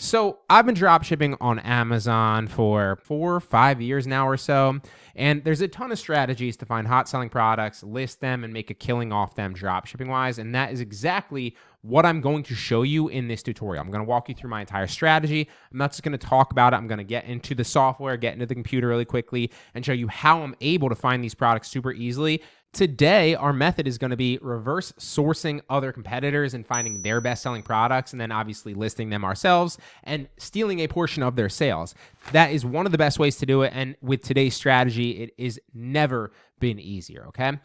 So I've been drop shipping on Amazon for 4 or 5 years now or so. And there's a ton of strategies to find hot selling products, list them, and make a killing off them drop shipping wise. And that is exactly what I'm going to show you in this tutorial. I'm going to walk you through my entire strategy. I'm not just going to talk about it. I'm going to get into the software, get into the computer really quickly, and show you how I'm able to find these products super easily. Today, our method is going to be reverse sourcing other competitors and finding their best-selling products, and then obviously listing them ourselves and stealing a portion of their sales. That is one of the best ways to do it, and with today's strategy, it is never been easier, okay?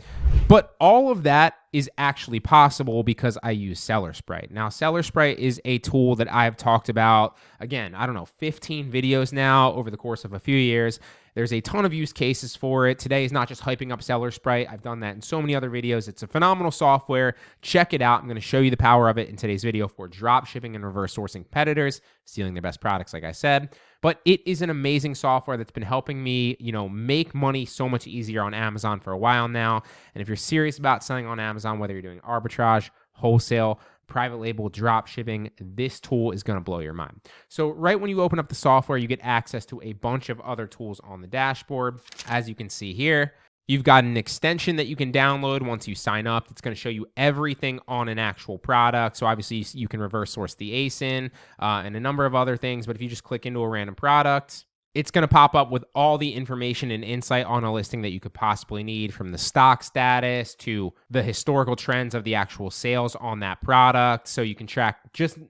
But all of that is actually possible because I use Sprite. Now, Sprite is a tool that I've talked about, again, 15 videos now over the course of a few years. There's a ton of use cases for it. Today is not just hyping up Sprite. I've done that in so many other videos. It's a phenomenal software. Check it out. I'm going to show you the power of it in today's video for drop shipping and reverse sourcing competitors, stealing their best products, like I said. But it is an amazing software that's been helping me, make money so much easier on Amazon for a while now. And if you're serious about selling on Amazon, whether you're doing arbitrage, wholesale, private label, drop shipping, this tool is going to blow your mind. So right when you open up the software, you get access to a bunch of other tools on the dashboard. As you can see here, you've got an extension that you can download once you sign up. It's going to show you everything on an actual product. So obviously you can reverse source the ASIN and a number of other things. But if you just click into a random product, it's going to pop up with all the information and insight on a listing that you could possibly need, from the stock status to the historical trends of the actual sales on that product. So you can track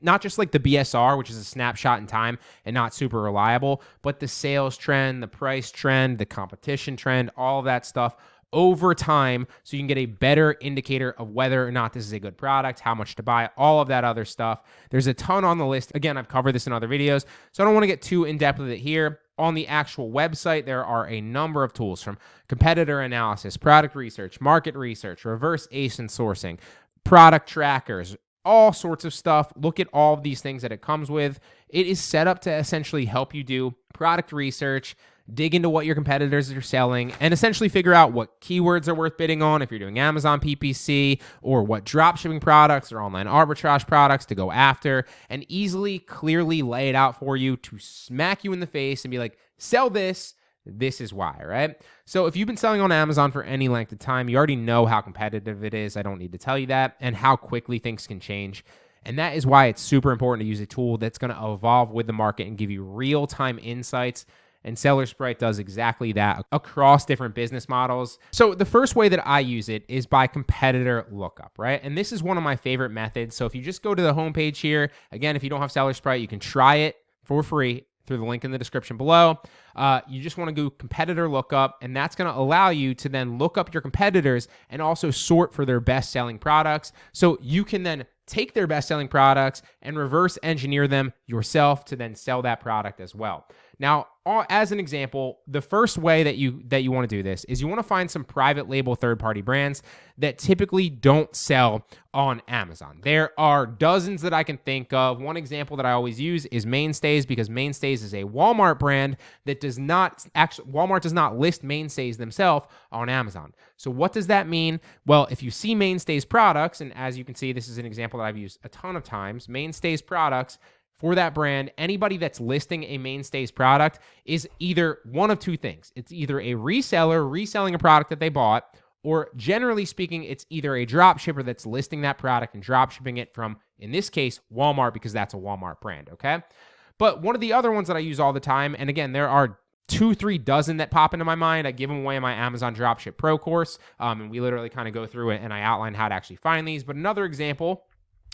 not just like the BSR, which is a snapshot in time and not super reliable, but the sales trend, the price trend, the competition trend, all of that stuff over time, so you can get a better indicator of whether or not this is a good product, how much to buy, all of that other stuff. There's a ton on the list. Again, I've covered this in other videos, so I don't want to get too in-depth with it here. On the actual website, there are a number of tools, from competitor analysis, product research, market research, reverse ASIN sourcing, product trackers, all sorts of stuff. Look at all of these things that it comes with. It is set up to essentially help you do product research, dig into what your competitors are selling, and essentially figure out what keywords are worth bidding on if you're doing Amazon PPC, or what dropshipping products or online arbitrage products to go after, and easily, clearly lay it out for you to smack you in the face and be like, sell this. This is why, right? So if you've been selling on Amazon for any length of time, you already know how competitive it is. I don't need to tell you that, and how quickly things can change. And that is why it's super important to use a tool that's going to evolve with the market and give you real-time insights. And Sprite does exactly that across different business models. So the first way that I use it is by competitor lookup, right? And this is one of my favorite methods. So if you just go to the homepage here, again, if you don't have Sprite, you can try it for free through the link in the description below. You just want to go competitor lookup, and that's going to allow you to then look up your competitors and also sort for their best-selling products. So you can then take their best-selling products and reverse engineer them yourself to then sell that product as well. Now, as an example, the first way that you want to do this is you want to find some private label third-party brands that typically don't sell on Amazon. There are dozens that I can think of. One example that I always use is Mainstays, because Mainstays is a Walmart brand that Walmart does not list Mainstays themselves on Amazon. So what does that mean? Well, if you see Mainstays products, and as you can see, this is an example that I've used a ton of times, Mainstays products, for that brand, anybody that's listing a Mainstays product is either one of two things. It's either a reseller reselling a product that they bought, or generally speaking, it's either a drop shipper that's listing that product and drop shipping it from, in this case, Walmart, because that's a Walmart brand, okay? But one of the other ones that I use all the time, and again, there are 2-3 dozen that pop into my mind. I give them away in my Amazon Dropship Pro course, and we literally kind of go through it, and I outline how to actually find these. But another example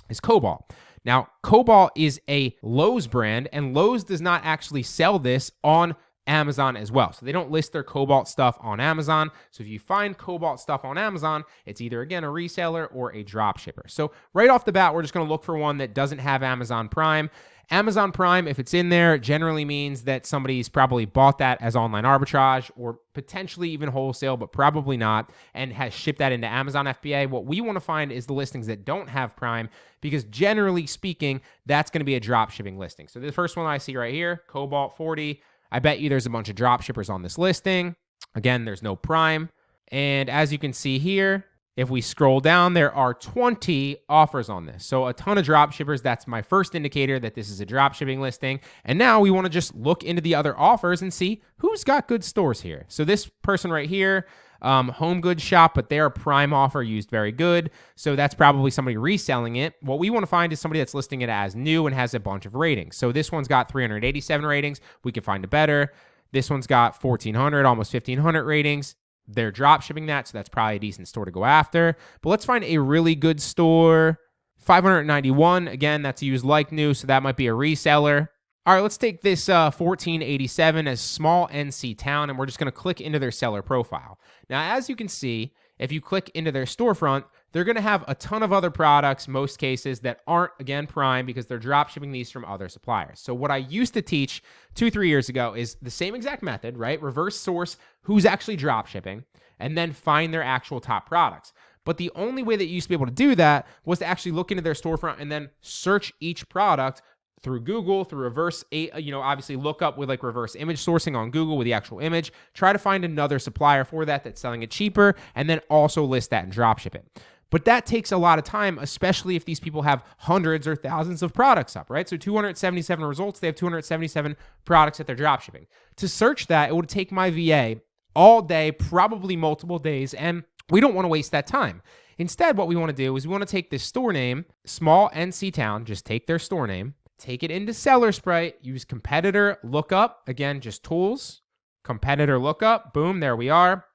is Cobalt. Now, Cobalt is a Lowe's brand, and Lowe's does not actually sell this on Amazon as well. So they don't list their Cobalt stuff on Amazon. So if you find Cobalt stuff on Amazon, it's either, again, a reseller or a drop shipper. So right off the bat, we're just going to look for one that doesn't have Amazon Prime. Amazon Prime, if it's in there, generally means that somebody's probably bought that as online arbitrage, or potentially even wholesale, but probably not, and has shipped that into Amazon FBA. What we want to find is the listings that don't have Prime, because generally speaking, that's going to be a drop shipping listing. So the first one I see right here, Cobalt 40, I bet you there's a bunch of drop shippers on this listing. Again, there's no Prime. And as you can see here, If we scroll down, there are 20 offers on this. So a ton of drop shippers. That's my first indicator that this is a drop shipping listing. And now we want to just look into the other offers and see who's got good stores here. So this person right here, home goods shop, but their prime offer used very good. So that's probably somebody reselling it. What we want to find is somebody that's listing it as new and has a bunch of ratings. So this one's got 387 ratings. We can find a better. This one's got 1,400, almost 1,500 ratings. They're drop shipping that, so that's probably a decent store to go after. But let's find a really good store. 591, again, that's used like new, so that might be a reseller. All right, let's take this 1487 as small NC town, and we're just going to click into their seller profile. Now, as you can see, if you click into their storefront, they're going to have a ton of other products, most cases, that aren't, again, prime because they're drop shipping these from other suppliers. So what I used to teach 2-3 years ago is the same exact method, right? Reverse source who's actually drop shipping and then find their actual top products. But the only way that you used to be able to do that was to actually look into their storefront and then search each product through Google, through reverse, obviously look up with like reverse image sourcing on Google with the actual image, try to find another supplier for that that's selling it cheaper, and then also list that and drop ship it. But that takes a lot of time, especially if these people have hundreds or thousands of products up, right? So 277 results, they have 277 products that they're drop shipping. To search that, it would take my VA all day, probably multiple days, and we don't want to waste that time. Instead, what we want to do is we want to take this store name, small NC town, just take their store name, take it into Seller Sprite, use competitor lookup, again, just tools, competitor lookup, boom, there we are.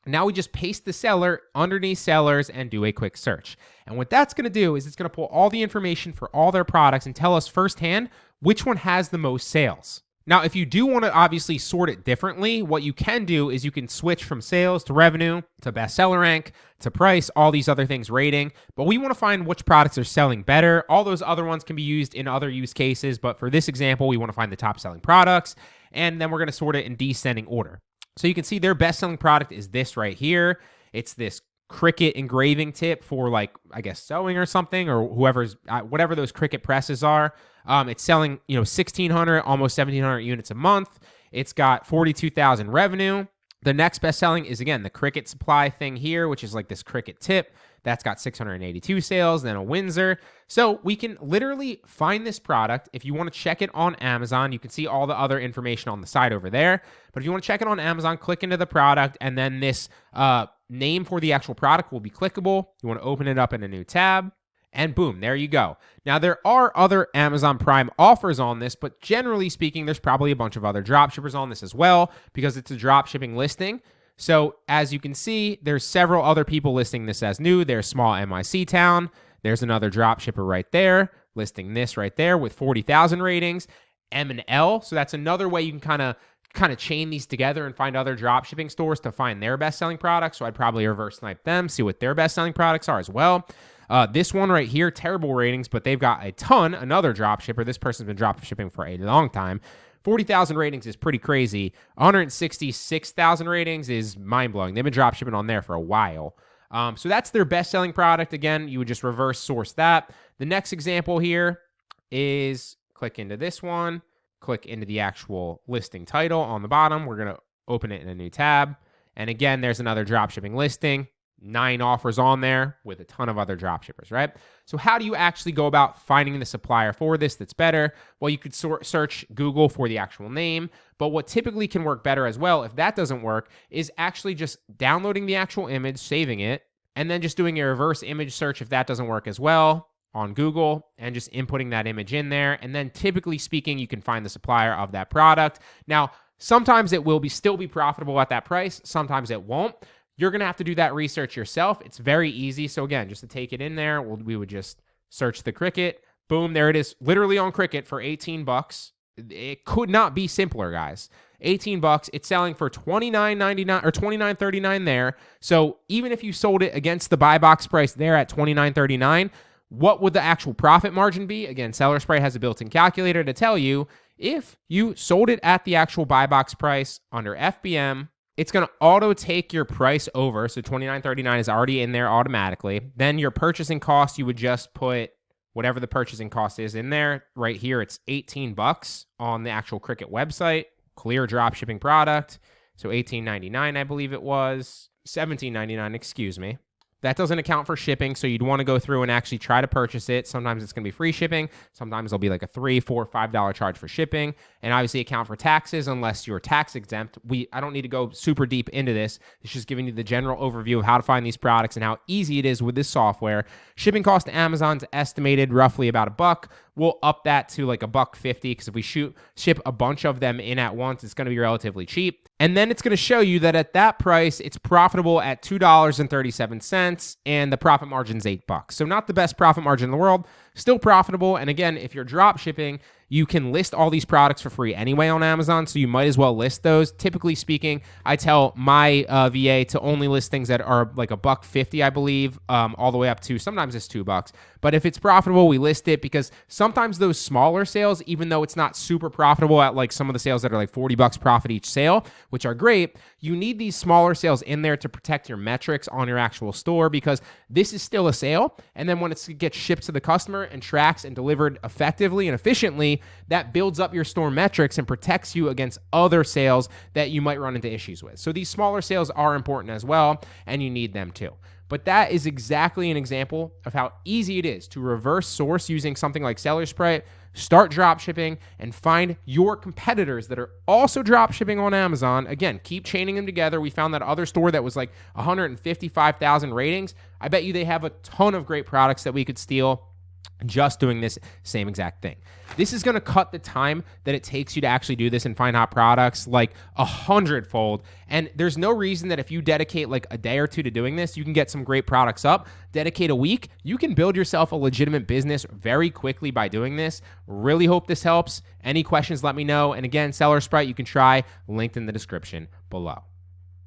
Now we just paste the seller underneath sellers and do a quick search. And what that's going to do is it's going to pull all the information for all their products and tell us firsthand which one has the most sales. Now, if you do want to obviously sort it differently, what you can do is you can switch from sales to revenue to bestseller rank to price, all these other things, rating. But we want to find which products are selling better. All those other ones can be used in other use cases. But for this example, we want to find the top selling products. And then we're going to sort it in descending order. So you can see their best-selling product is this right here. It's this Cricut engraving tip for like, I guess, sewing or something, or whoever's, whatever those Cricut presses are. It's selling, 1,600, almost 1,700 units a month. It's got 42,000 revenue. The next best-selling is, again, the Cricut supply thing here, which is like this Cricut tip. That's got 682 sales, then a Windsor. So we can literally find this product. If you want to check it on Amazon, you can see all the other information on the side over there. But if you want to check it on Amazon, click into the product, and then this name for the actual product will be clickable. You want to open it up in a new tab, and boom, there you go. Now, there are other Amazon Prime offers on this, but generally speaking, there's probably a bunch of other dropshippers on this as well because it's a dropshipping listing. So as you can see, there's several other people listing this as new. There's small MIC town. There's another dropshipper right there listing this right there with 40,000 ratings. M&L. So that's another way you can kind of chain these together and find other dropshipping stores to find their best-selling products. So I'd probably reverse snipe them, see what their best-selling products are as well. This one right here, terrible ratings, but they've got a ton. Another dropshipper. This person's been dropshipping for a long time. 40,000 ratings is pretty crazy. 166,000 ratings is mind-blowing. They've been dropshipping on there for a while. So that's their best-selling product. Again, you would just reverse source that. The next example here is click into this one. Click into the actual listing title on the bottom. We're going to open it in a new tab. And again, there's another dropshipping listing. 9 offers on there with a ton of other dropshippers, right? So how do you actually go about finding the supplier for this that's better? Well, you could search Google for the actual name, but what typically can work better as well, if that doesn't work, is actually just downloading the actual image, saving it, and then just doing a reverse image search if that doesn't work as well on Google and just inputting that image in there. And then typically speaking, you can find the supplier of that product. Now, sometimes it will still be profitable at that price. Sometimes it won't. You're going to have to do that research yourself. It's very easy. So again, just to take it in there, we would just search the Cricut. Boom, there it is, literally on Cricut for $18. It could not be simpler, guys. $18. It's selling for $29.99 or $29.39 there. So even if you sold it against the buy box price there at $29.39, what would the actual profit margin be? Again, Seller Sprite has a built-in calculator to tell you if you sold it at the actual buy box price under FBM. It's going to auto take your price over. So $29.39 is already in there automatically. Then your purchasing cost, you would just put whatever the purchasing cost is in there. Right here, it's $18 on the actual Cricut website. Clear drop shipping product. So $18.99, I believe it was. $17.99, excuse me. That doesn't account for shipping, so you'd want to go through and actually try to purchase it. Sometimes it's going to be free shipping. Sometimes there'll be like a $3, $4, $5 charge for shipping, and obviously account for taxes unless you're tax exempt. I don't need to go super deep into this. It's just giving you the general overview of how to find these products and how easy it is with this software. Shipping cost to Amazon's estimated roughly about $1. We'll up that to like $1.50 because if we ship a bunch of them in at once, it's going to be relatively cheap. And then it's going to show you that at that price, it's profitable at $2.37, and the profit margin is $8. So not the best profit margin in the world, still profitable. And again, if you're drop shipping, you can list all these products for free anyway on Amazon, so you might as well list those. Typically speaking, I tell my VA to only list things that are like $1.50, I believe, all the way up to sometimes it's $2. But if it's profitable, we list it because sometimes those smaller sales, even though it's not super profitable at like some of the sales that are like $40 profit each sale, which are great, you need these smaller sales in there to protect your metrics on your actual store because this is still a sale. And then when it gets shipped to the customer and tracks and delivered effectively and efficiently, that builds up your store metrics and protects you against other sales that you might run into issues with. So these smaller sales are important as well, and you need them too. But that is exactly an example of how easy it is to reverse source using something like Sprite, start drop shipping, and find your competitors that are also drop shipping on Amazon. Again, keep chaining them together. We found that other store that was like 155,000 ratings. I bet you they have a ton of great products that we could steal just doing this same exact thing. This is going to cut the time that it takes you to actually do this and find hot products like 100-fold. And there's no reason that if you dedicate like a day or two to doing this, you can get some great products up. Dedicate a week, you can build yourself a legitimate business very quickly by doing this. Really hope this helps. Any questions, let me know. And again, Sprite, you can try, linked in the description below.